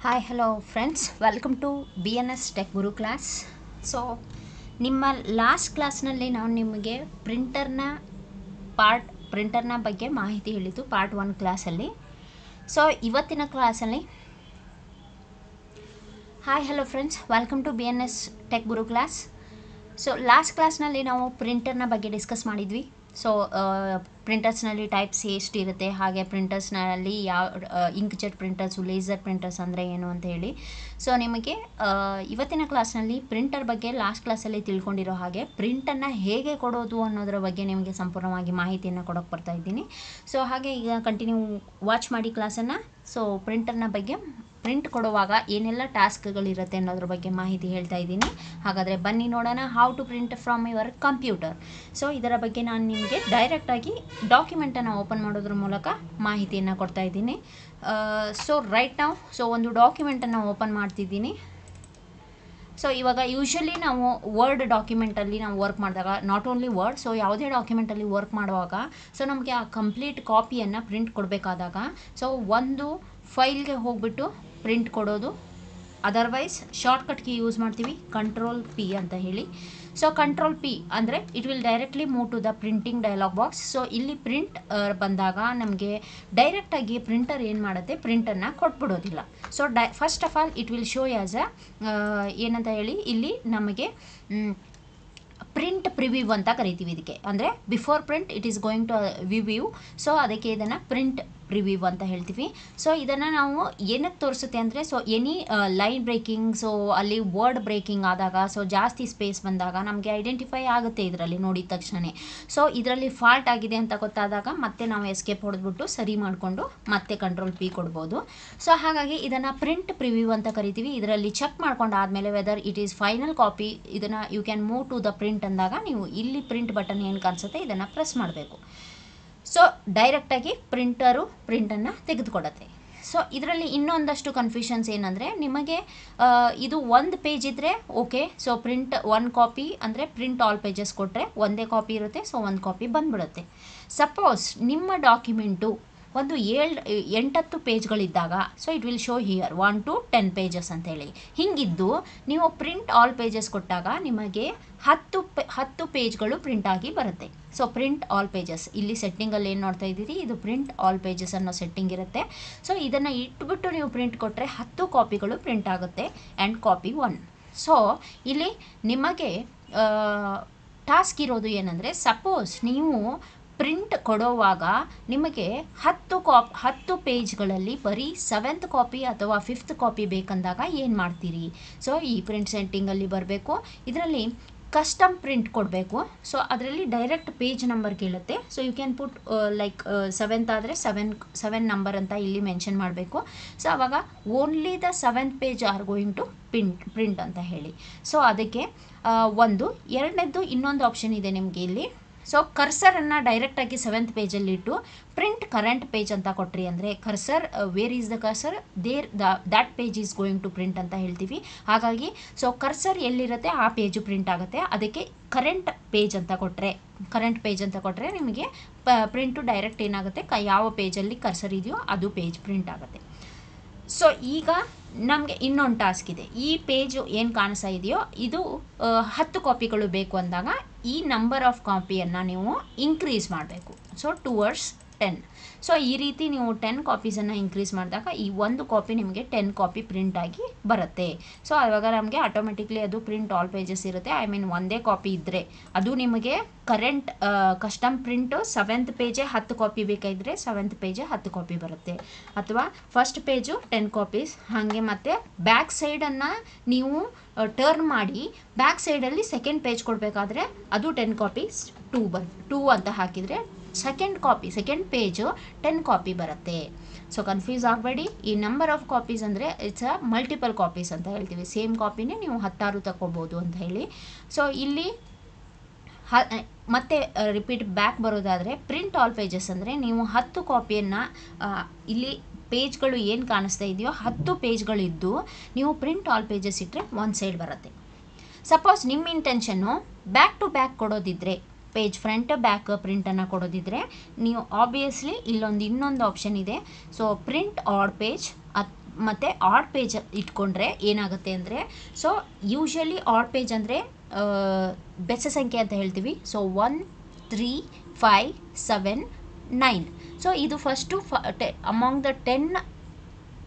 Hi hello friends, welcome to BNS tech Guru class. So ನಿಮ್ಮ last ಕ್ಲಾಸ್ನಲ್ಲಿ ನಾವು ನಿಮಗೆ ಪ್ರಿಂಟರ್ನ ಬಗ್ಗೆ ಮಾಹಿತಿ ಹೇಳಿದ್ದು ಪಾರ್ಟ್ 1 ಕ್ಲಾಸಲ್ಲಿ. ಸೊ ಇವತ್ತಿನ ಕ್ಲಾಸಲ್ಲಿ hi hello friends, welcome to BNS tech Guru class. So last ಕ್ಲಾಸ್ನಲ್ಲಿ ನಾವು ಪ್ರಿಂಟರ್ನ ಬಗ್ಗೆ ಡಿಸ್ಕಸ್ ಮಾಡಿದ್ವಿ. ಸೊ ಪ್ರಿಂಟರ್ಸ್ನಲ್ಲಿ ಟೈಪ್ಸ್ ಎಷ್ಟು ಇರುತ್ತೆ, ಹಾಗೆ ಪ್ರಿಂಟರ್ಸ್ನಲ್ಲಿ ಯಾವ ಇಂಕ್ಜೆಟ್ ಪ್ರಿಂಟರ್ಸು, ಲೇಸರ್ ಪ್ರಿಂಟರ್ಸ್ ಅಂದರೆ ಏನು ಅಂತ ಹೇಳಿ. ಸೊ ನಿಮಗೆ ಇವತ್ತಿನ ಕ್ಲಾಸ್ನಲ್ಲಿ ಪ್ರಿಂಟರ್ ಬಗ್ಗೆ ಲಾಸ್ಟ್ ಕ್ಲಾಸಲ್ಲಿ ತಿಳ್ಕೊಂಡಿರೋ ಹಾಗೆ ಪ್ರಿಂಟನ್ನು ಹೇಗೆ ಕೊಡೋದು ಅನ್ನೋದರ ಬಗ್ಗೆ ನಿಮಗೆ ಸಂಪೂರ್ಣವಾಗಿ ಮಾಹಿತಿಯನ್ನು ಕೊಡೋಕ್ಕೆ ಬರ್ತಾ ಇದ್ದೀನಿ. ಸೊ ಹಾಗೆ ಈಗ ಕಂಟಿನ್ಯೂ ವಾಚ್ ಮಾಡಿ ಕ್ಲಾಸನ್ನು. ಸೊ ಪ್ರಿಂಟರ್ನ ಬಗ್ಗೆ, ಪ್ರಿಂಟ್ ಕೊಡುವಾಗ ಏನೆಲ್ಲ ಟಾಸ್ಕ್ಗಳಿರುತ್ತೆ ಅನ್ನೋದ್ರ ಬಗ್ಗೆ ಮಾಹಿತಿ ಹೇಳ್ತಾ ಇದ್ದೀನಿ. ಹಾಗಾದರೆ ಬನ್ನಿ ನೋಡೋಣ, how to print from your computer. So ಇದರ ಬಗ್ಗೆ ನಾನು ನಿಮಗೆ ಡೈರೆಕ್ಟಾಗಿ ಡಾಕ್ಯುಮೆಂಟನ್ನು ಓಪನ್ ಮಾಡೋದ್ರ ಮೂಲಕ ಮಾಹಿತಿಯನ್ನು ಕೊಡ್ತಾ ಇದ್ದೀನಿ. ಸೊ ರೈಟ್ ನಾವು ಒಂದು ಡಾಕ್ಯುಮೆಂಟನ್ನು ಓಪನ್ ಮಾಡ್ತಿದ್ದೀನಿ. ಸೊ ಇವಾಗ ಯೂಶ್ವಲಿ ನಾವು ವರ್ಡ್ ಡಾಕ್ಯುಮೆಂಟಲ್ಲಿ ನಾವು ವರ್ಕ್ ಮಾಡಿದಾಗ, ನಾಟ್ ಓನ್ಲಿ ವರ್ಡ್, ಸೊ ಯಾವುದೇ ಡಾಕ್ಯುಮೆಂಟಲ್ಲಿ ವರ್ಕ್ ಮಾಡುವಾಗ ಸೊ ನಮಗೆ ಆ ಕಂಪ್ಲೀಟ್ ಕಾಪಿಯನ್ನು ಪ್ರಿಂಟ್ ಕೊಡಬೇಕಾದಾಗ ಸೊ ಒಂದು ಫೈಲ್ಗೆ ಹೋಗ್ಬಿಟ್ಟು ಪ್ರಿಂಟ್ ಕೊಡೋದು, ಅದರ್ವೈಸ್ ಶಾರ್ಟ್ಕಟ್ ಕೀ ಯೂಸ್ ಮಾಡ್ತೀವಿ Ctrl+P ಅಂತ ಹೇಳಿ. ಸೊ Ctrl+P ಅಂದರೆ it will directly move to the printing dialog box. So ಇಲ್ಲಿ ಪ್ರಿಂಟ್ ಬಂದಾಗ ನಮಗೆ ಡೈರೆಕ್ಟಾಗಿ ಪ್ರಿಂಟರ್ ಏನು ಮಾಡುತ್ತೆ, ಪ್ರಿಂಟನ್ನು ಕೊಟ್ಬಿಡೋದಿಲ್ಲ. So first of all it will show as ಏನಂತ ಹೇಳಿ, ಇಲ್ಲಿ ನಮಗೆ ಪ್ರಿಂಟ್ ಪ್ರಿವ್ಯೂ ಅಂತ ಕರಿತೀವಿ ಇದಕ್ಕೆ. ಅಂದರೆ before print it is going to view. So ಅದಕ್ಕೆ ಇದನ್ನು ಪ್ರಿಂಟ್ ಪ್ರಿವ್ಯೂ ಅಂತ ಹೇಳ್ತೀವಿ. ಸೊ ಇದನ್ನು ನಾವು ಏನಕ್ಕೆ ತೋರಿಸುತ್ತೆ ಅಂದರೆ, so any line breaking, so ಅಲ್ಲಿ ವರ್ಡ್ ಬ್ರೇಕಿಂಗ್ ಆದಾಗ, ಸೊ ಜಾಸ್ತಿ ಸ್ಪೇಸ್ ಬಂದಾಗ ನಮಗೆ ಐಡೆಂಟಿಫೈ ಆಗುತ್ತೆ ಇದರಲ್ಲಿ ನೋಡಿದ ತಕ್ಷಣ. ಸೊ ಇದರಲ್ಲಿ ಫಾಲ್ಟ್ ಆಗಿದೆ ಅಂತ ಗೊತ್ತಾದಾಗ ಮತ್ತೆ ನಾವು ಎಸ್ಕೇಪ್ ಹೊಡೆದ್ಬಿಟ್ಟು ಸರಿ ಮಾಡಿಕೊಂಡು ಮತ್ತೆ Ctrl+P ಕೊಡ್ಬೋದು. ಸೊ ಹಾಗಾಗಿ ಇದನ್ನು ಪ್ರಿಂಟ್ ಪ್ರಿವ್ಯೂ ಅಂತ ಕರಿತೀವಿ. ಇದರಲ್ಲಿ ಚೆಕ್ ಮಾಡ್ಕೊಂಡು ಆದಮೇಲೆ whether it is final copy, ಇದನ್ನು you can move to the print ಅಂದಾಗ ನೀವು ಇಲ್ಲಿ ಪ್ರಿಂಟ್ ಬಟನ್ ಏನು ಕಾಣಿಸುತ್ತೆ ಇದನ್ನು ಪ್ರೆಸ್ ಮಾಡಬೇಕು. ಸೊ ಡೈರೆಕ್ಟಾಗಿ ಪ್ರಿಂಟನ್ನು ತೆಗೆದುಕೊಡುತ್ತೆ. ಸೊ ಇದರಲ್ಲಿ ಇನ್ನೊಂದಷ್ಟು ಕನ್ಫ್ಯೂಷನ್ಸ್ ಏನಂದರೆ, ನಿಮಗೆ ಇದು ಒಂದು ಪೇಜ್ ಇದ್ದರೆ ಓಕೆ, ಸೊ ಪ್ರಿಂಟ್ 1 ಕಾಪಿ ಅಂದರೆ ಪ್ರಿಂಟ್ ಆಲ್ ಪೇಜಸ್ ಕೊಟ್ಟರೆ ಒಂದೇ ಕಾಪಿ ಇರುತ್ತೆ, ಸೊ 1 ಕಾಪಿ ಬಂದ್ಬಿಡುತ್ತೆ. ಸಪೋಸ್ ನಿಮ್ಮ ಡಾಕ್ಯುಮೆಂಟು ಒಂದು 8 ಪೇಜ್ಗಳಿದ್ದಾಗ so it will show here 1 to 10 pages ಅಂತೇಳಿ. ಹೀಗಿದ್ದು ನೀವು ಪ್ರಿಂಟ್ ಆಲ್ ಪೇಜಸ್ ಕೊಟ್ಟಾಗ ನಿಮಗೆ 10 ಪೇಜ್ಗಳು ಪ್ರಿಂಟ್ ಆಗಿ ಬರುತ್ತೆ. ಸೊ ಪ್ರಿಂಟ್ ಆಲ್ ಪೇಜಸ್ ಇಲ್ಲಿ ಸೆಟ್ಟಿಂಗಲ್ಲಿ ಏನು ನೋಡ್ತಾ ಇದ್ದೀರಿ, ಇದು ಪ್ರಿಂಟ್ ಆಲ್ ಪೇಜಸ್ ಅನ್ನೋ ಸೆಟ್ಟಿಂಗ್ ಇರುತ್ತೆ. ಸೊ ಇದನ್ನು ಇಟ್ಬಿಟ್ಟು ನೀವು ಪ್ರಿಂಟ್ ಕೊಟ್ಟರೆ 10 ಕಾಪಿಗಳು ಪ್ರಿಂಟ್ ಆಗುತ್ತೆ ಆ್ಯಂಡ್ ಕಾಪಿ 1. ಸೊ ಇಲ್ಲಿ ನಿಮಗೆ ಟಾಸ್ಕ್ ಇರೋದು ಏನಂದರೆ, ಸಪೋಸ್ ನೀವು ಪ್ರಿಂಟ್ ಕೊಡೋವಾಗ ನಿಮಗೆ 10 ಪೇಜ್ಗಳಲ್ಲಿ ಬರೀ 7th ಕಾಪಿ ಅಥವಾ 5th ಕಾಪಿ ಬೇಕಂದಾಗ ಏನು ಮಾಡ್ತೀರಿ? ಸೊ ಈ ಪ್ರಿಂಟ್ ಸೆಟ್ಟಿಂಗಲ್ಲಿ ಬರಬೇಕು. ಇದರಲ್ಲಿ ಕಸ್ಟಮ್ ಪ್ರಿಂಟ್ ಕೊಡಬೇಕು. ಸೊ ಅದರಲ್ಲಿ ಡೈರೆಕ್ಟ್ ಪೇಜ್ ನಂಬರ್ ಕೇಳುತ್ತೆ. So you can put like 7th ಆದರೆ 7 ನಂಬರ್ ಅಂತ ಇಲ್ಲಿ ಮೆನ್ಷನ್ ಮಾಡಬೇಕು. ಸೊ ಆವಾಗ only the 7th page are going to print ಅಂತ ಹೇಳಿ. ಸೊ ಅದಕ್ಕೆ ಒಂದು. ಎರಡನೇದು ಇನ್ನೊಂದು ಆಪ್ಷನ್ ಇದೆ ನಿಮಗೆ ಇಲ್ಲಿ. ಸೊ ಕರ್ಸರನ್ನು ಡೈರೆಕ್ಟಾಗಿ 7th ಪೇಜಲ್ಲಿ ಇಟ್ಟು ಪ್ರಿಂಟ್ ಕರೆಂಟ್ ಪೇಜ್ ಅಂತ ಕೊಟ್ರಿ ಅಂದರೆ, cursor where is the cursor there that page is going to print ಅಂತ ಹೇಳ್ತೀವಿ. ಹಾಗಾಗಿ ಸೊ ಕರ್ಸರ್ ಎಲ್ಲಿರುತ್ತೆ ಆ ಪೇಜು ಪ್ರಿಂಟ್ ಆಗುತ್ತೆ. ಅದಕ್ಕೆ ಕರೆಂಟ್ ಪೇಜ್ ಅಂತ ಕೊಟ್ಟರೆ ನಿಮಗೆ ಪ್ರಿಂಟು ಡೈರೆಕ್ಟ್ ಏನಾಗುತ್ತೆ, ಯಾವ ಪೇಜಲ್ಲಿ ಕರ್ಸರ್ ಇದೆಯೋ ಅದು ಪೇಜ್ ಪ್ರಿಂಟ್ ಆಗುತ್ತೆ. ಸೊ ಈಗ ನಮಗೆ ಇನ್ನೊಂದು ಟಾಸ್ಕ್ ಇದೆ. ಈ ಪೇಜು ಏನು ಕಾಣಿಸ್ತಾ ಇದೆಯೋ ಇದು 10 ಕಾಪಿಗಳು ಬೇಕು ಅಂದಾಗ ಈ ನಂಬರ್ ಆಫ್ ಕಾಪಿಯನ್ನು ನೀವು ಇನ್ಕ್ರೀಸ್ ಮಾಡಬೇಕು. So towards 10. ಸೊ ಈ ರೀತಿ ನೀವು 10 ಕಾಪೀಸನ್ನು ಇನ್ಕ್ರೀಸ್ ಮಾಡಿದಾಗ ಈ ಒಂದು ಕಾಪಿ ನಿಮಗೆ 10 ಕಾಪಿ ಪ್ರಿಂಟ್ ಆಗಿ ಬರುತ್ತೆ. ಸೊ ಆವಾಗ ನಮಗೆ ಆಟೋಮೆಟಿಕ್ಲಿ ಅದು ಪ್ರಿಂಟ್ ಆಲ್ ಪೇಜಸ್ ಇರುತ್ತೆ. ಐ ಮೀನ್ ಒಂದೇ ಕಾಪಿ ಇದ್ದರೆ ಅದು ನಿಮಗೆ ಕರೆಂಟ್ ಕಸ್ಟಮ್ ಪ್ರಿಂಟು 7th ಪೇಜೇ 10 ಕಾಪಿ ಬೇಕಾಗಿದ್ದರೆ 7th ಪೇಜೇ 10 ಕಾಪಿ ಬರುತ್ತೆ. ಅಥವಾ ಫಸ್ಟ್ ಪೇಜು 10 ಕಾಪೀಸ್. ಹಾಗೆ ಮತ್ತು ಬ್ಯಾಕ್ ಸೈಡನ್ನು ನೀವು ಟರ್ನ್ ಮಾಡಿ ಬ್ಯಾಕ್ ಸೈಡಲ್ಲಿ ಸೆಕೆಂಡ್ ಪೇಜ್ ಕೊಡಬೇಕಾದ್ರೆ ಅದು 10 ಕಾಪೀಸ್ 2 ಅಂತ ಹಾಕಿದರೆ ಸೆಕೆಂಡ್ ಪೇಜು 10 ಕಾಪಿ ಬರುತ್ತೆ. ಸೊ ಕನ್ಫ್ಯೂಸ್ ಆಗಬೇಡಿ. ಈ ನಂಬರ್ ಆಫ್ ಕಾಪೀಸ್ ಅಂದರೆ ಇಟ್ಸ್ ಮಲ್ಟಿಪಲ್ ಕಾಪೀಸ್ ಅಂತ ಹೇಳ್ತೀವಿ. ಸೇಮ್ ಕಾಪಿನೇ ನೀವು 16 ತಗೋಬೋದು ಅಂತ ಹೇಳಿ. ಸೊ ಇಲ್ಲಿ ಮತ್ತೆ ರಿಪೀಟ್ ಬ್ಯಾಕ್ ಬರೋದಾದರೆ ಪ್ರಿಂಟ್ ಆಲ್ ಪೇಜಸ್ ಅಂದರೆ ನೀವು 10 ಕಾಪಿಯನ್ನು ಇಲ್ಲಿ ಪೇಜ್ಗಳು ಏನು ಕಾಣಿಸ್ತಾ ಇದೆಯೋ 10 ಪೇಜ್ಗಳಿದ್ದು ನೀವು ಪ್ರಿಂಟ್ ಆಲ್ ಪೇಜಸ್ ಇಟ್ಟರೆ ಒಂದು ಸೈಡ್ ಬರುತ್ತೆ. ಸಪೋಸ್ ನಿಮ್ಮ ಇಂಟೆನ್ಷನ್ನು ಬ್ಯಾಕ್ ಟು ಬ್ಯಾಕ್ ಕೊಡೋದಿದ್ದರೆ, ಪೇಜ್ ಫ್ರಂಟ್ ಬ್ಯಾಕ್ ಪ್ರಿಂಟನ್ನು ಕೊಡೋದಿದ್ದರೆ ನೀವು ಆಬ್ವಿಯಸ್ಲಿ ಇನ್ನೊಂದು ಆಪ್ಷನ್ ಇದೆ. ಸೊ ಪ್ರಿಂಟ್ ಆಡ್ ಪೇಜ್ ಮತ್ತು ಆಡ್ ಪೇಜ್ ಇಟ್ಕೊಂಡ್ರೆ ಏನಾಗುತ್ತೆ ಅಂದರೆ, ಸೊ ಯೂಶ್ವಲಿ ಆಡ್ ಪೇಜ್ ಅಂದರೆ ಬೆಸ ಸಂಖ್ಯೆ ಅಂತ ಹೇಳ್ತೀವಿ. ಸೊ 1 3 5 7 9. ಸೊ ಇದು ಫಸ್ಟು ಅಮಾಂಗ್ ದ 10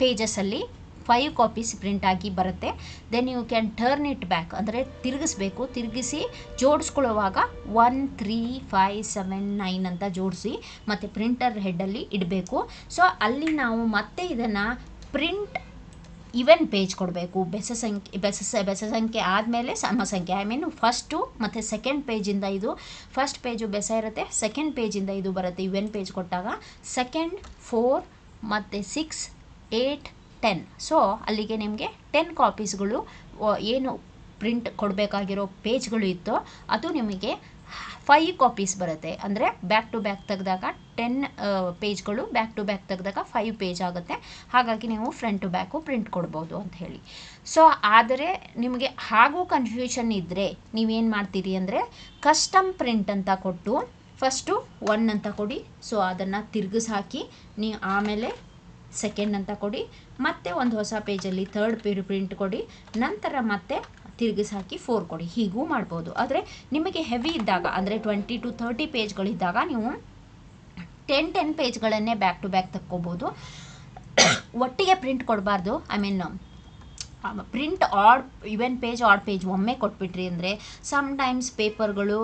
ಪೇಜಸಲ್ಲಿ 5 ಕಾಪೀಸ್ ಪ್ರಿಂಟ್ ಆಗಿ ಬರುತ್ತೆ. Then you can turn it back, ಅಂದರೆ ತಿರುಗಿಸ್ಬೇಕು. ತಿರುಗಿಸಿ ಜೋಡಿಸ್ಕೊಳ್ಳುವಾಗ 1 3 5 7 9 ಅಂತ ಜೋಡಿಸಿ ಮತ್ತು ಪ್ರಿಂಟರ್ ಹೆಡ್ಡಲ್ಲಿ ಇಡಬೇಕು. ಸೊ ಅಲ್ಲಿ ನಾವು ಮತ್ತೆ ಇದನ್ನು ಪ್ರಿಂಟ್ ಇವನ್ ಪೇಜ್ ಕೊಡಬೇಕು. ಬೆಸ ಸಂಖ್ಯೆ ಆದಮೇಲೆ ಸಮ ಸಂಖ್ಯೆ, ಐ ಮೀನ್ ಫಸ್ಟು ಮತ್ತು ಸೆಕೆಂಡ್ ಪೇಜಿಂದ ಇದು ಫಸ್ಟ್ ಪೇಜು ಬೆಸ ಇರುತ್ತೆ, ಸೆಕೆಂಡ್ ಪೇಜಿಂದ ಇದು ಬರುತ್ತೆ ಇವನ್ ಪೇಜ್ ಕೊಟ್ಟಾಗ. ಸೆಕೆಂಡ್ 4 ಮತ್ತು 6 8 10. ಸೊ ಅಲ್ಲಿಗೆ ನಿಮಗೆ 10 ಕಾಪೀಸ್ಗಳು ಏನು ಪ್ರಿಂಟ್ ಕೊಡಬೇಕಾಗಿರೋ ಪೇಜ್ಗಳು ಇತ್ತೋ ಅದು ನಿಮಗೆ 5 ಕಾಪೀಸ್ ಬರುತ್ತೆ. ಅಂದರೆ ಬ್ಯಾಕ್ ಟು ಬ್ಯಾಕ್ ತೆಗೆದಾಗ 10 ಪೇಜ್ಗಳು ಬ್ಯಾಕ್ ಟು ಬ್ಯಾಕ್ ತೆಗೆದಾಗ 5 ಪೇಜ್ ಆಗುತ್ತೆ. ಹಾಗಾಗಿ ನೀವು ಫ್ರಂಟ್ ಟು ಬ್ಯಾಕು ಪ್ರಿಂಟ್ ಕೊಡ್ಬೋದು ಅಂತ ಹೇಳಿ. ಸೊ ಆದರೆ ನಿಮಗೆ ಹಾಗೂ ಕನ್ಫ್ಯೂಷನ್ ಇದ್ದರೆ ನೀವೇನು ಮಾಡ್ತೀರಿ ಅಂದರೆ, ಕಸ್ಟಮ್ ಪ್ರಿಂಟ್ ಅಂತ ಕೊಟ್ಟು ಫಸ್ಟು 1 ಅಂತ ಕೊಡಿ. ಸೊ ಅದನ್ನು ತಿರುಗಿಸಿ ಹಾಕಿ ನೀವು ಆಮೇಲೆ ಸೆಕೆಂಡ್ ಅಂತ ಕೊಡಿ, ಮತ್ತೆ ಒಂದು ಹೊಸ ಪೇಜಲ್ಲಿ ಥರ್ಡ್ ಪ್ರಿಂಟ್ ಕೊಡಿ, ನಂತರ ಮತ್ತೆ ತಿರುಗಿಸಿ ಹಾಕಿ 4 ಕೊಡಿ. ಹೀಗೂ ಮಾಡ್ಬೋದು. ಆದರೆ ನಿಮಗೆ ಹೆವಿ ಇದ್ದಾಗ, ಅಂದರೆ 20 to 30 ಪೇಜ್ಗಳಿದ್ದಾಗ ನೀವು 10 ಪೇಜ್ಗಳನ್ನೇ ಬ್ಯಾಕ್ ಟು ಬ್ಯಾಕ್ ತಕ್ಕೋಬೋದು. ಒಟ್ಟಿಗೆ ಪ್ರಿಂಟ್ ಕೊಡಬಾರ್ದು. I mean print even page odd page ಒಮ್ಮೆ ಕೊಟ್ಬಿಟ್ರಿ ಅಂದರೆ ಸಮ್ಟೈಮ್ಸ್ ಪೇಪರ್ಗಳು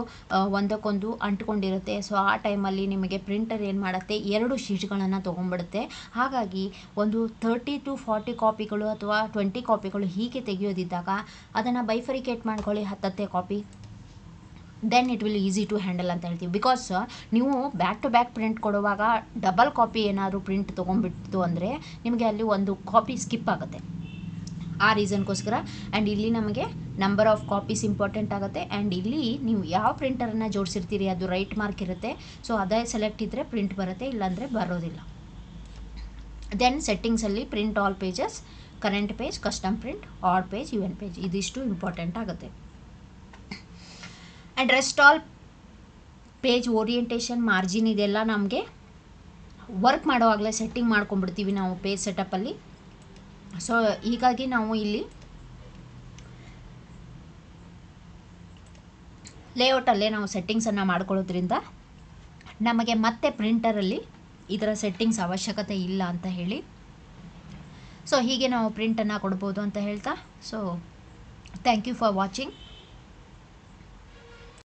ಒಂದಕ್ಕೊಂದು ಅಂಟ್ಕೊಂಡಿರುತ್ತೆ. ಸೊ ಆ ಟೈಮಲ್ಲಿ ನಿಮಗೆ ಪ್ರಿಂಟರ್ ಏನು ಮಾಡುತ್ತೆ, 2 ಶೀಟ್ಗಳನ್ನು ತೊಗೊಂಡ್ಬಿಡುತ್ತೆ. ಹಾಗಾಗಿ ಒಂದು 30 to 40 ಕಾಪಿಗಳು ಅಥವಾ 20 ಕಾಪಿಗಳು ಹೀಗೆ ತೆಗೆಯೋದಿದ್ದಾಗ ಅದನ್ನು ಬೈಫರಿಕೇಟ್ ಮಾಡ್ಕೊಳ್ಳಿ, 10 copy. Then it will easy to handle ಅಂತ ಹೇಳ್ತೀವಿ. ಬಿಕಾಸ್ ನೀವು ಬ್ಯಾಕ್ ಟು ಬ್ಯಾಕ್ ಪ್ರಿಂಟ್ ಕೊಡುವಾಗ ಡಬಲ್ ಕಾಪಿ ಏನಾದರೂ ಪ್ರಿಂಟ್ ತೊಗೊಂಡ್ಬಿಡ್ತು ಅಂದರೆ ನಿಮಗೆ ಅಲ್ಲಿ ಒಂದು ಕಾಪಿ ಸ್ಕಿಪ್ ಆಗುತ್ತೆ. ಆ ರೀಸನ್ಗೋಸ್ಕರ. ಆ್ಯಂಡ್ ಇಲ್ಲಿ ನಮಗೆ ನಂಬರ್ ಆಫ್ ಕಾಪೀಸ್ ಇಂಪಾರ್ಟೆಂಟ್ ಆಗುತ್ತೆ. ಆ್ಯಂಡ್ ಇಲ್ಲಿ ನೀವು ಯಾವ ಪ್ರಿಂಟರನ್ನು ಜೋಡಿಸಿರ್ತೀರಿ ಅದು ರೈಟ್ ಮಾರ್ಕ್ ಇರುತ್ತೆ. ಸೊ ಅದೇ ಸೆಲೆಕ್ಟ್ ಇದ್ದರೆ ಪ್ರಿಂಟ್ ಬರುತ್ತೆ, ಇಲ್ಲಾಂದರೆ ಬರೋದಿಲ್ಲ. ದೆನ್ ಸೆಟ್ಟಿಂಗ್ಸಲ್ಲಿ print all pages, current page, custom print, odd page, even page, ಇದಿಷ್ಟು ಇಂಪಾರ್ಟೆಂಟ್ ಆಗುತ್ತೆ. And rest all page orientation, margin ಇದೆಲ್ಲ ನಮಗೆ ವರ್ಕ್ ಮಾಡುವಾಗಲೇ ಸೆಟ್ಟಿಂಗ್ ಮಾಡ್ಕೊಂಡ್ಬಿಡ್ತೀವಿ ನಾವು ಪೇಜ್ ಸೆಟಪ್ಪಲ್ಲಿ. ಸೊ ಹೀಗಾಗಿ ನಾವು ಇಲ್ಲಿ ಲೇಔಟಲ್ಲೇ ನಾವು ಸೆಟ್ಟಿಂಗ್ಸನ್ನು ಮಾಡ್ಕೊಳ್ಳೋದ್ರಿಂದ ನಮಗೆ ಮತ್ತೆ ಪ್ರಿಂಟರಲ್ಲಿ ಇದರ ಸೆಟ್ಟಿಂಗ್ಸ್ ಅವಶ್ಯಕತೆ ಇಲ್ಲ ಅಂತ ಹೇಳಿ. ಸೊ ಹೀಗೆ ನಾವು ಪ್ರಿಂಟನ್ನು ಕೊಡ್ಬೋದು ಅಂತ ಹೇಳ್ತಾ, so thank you for watching.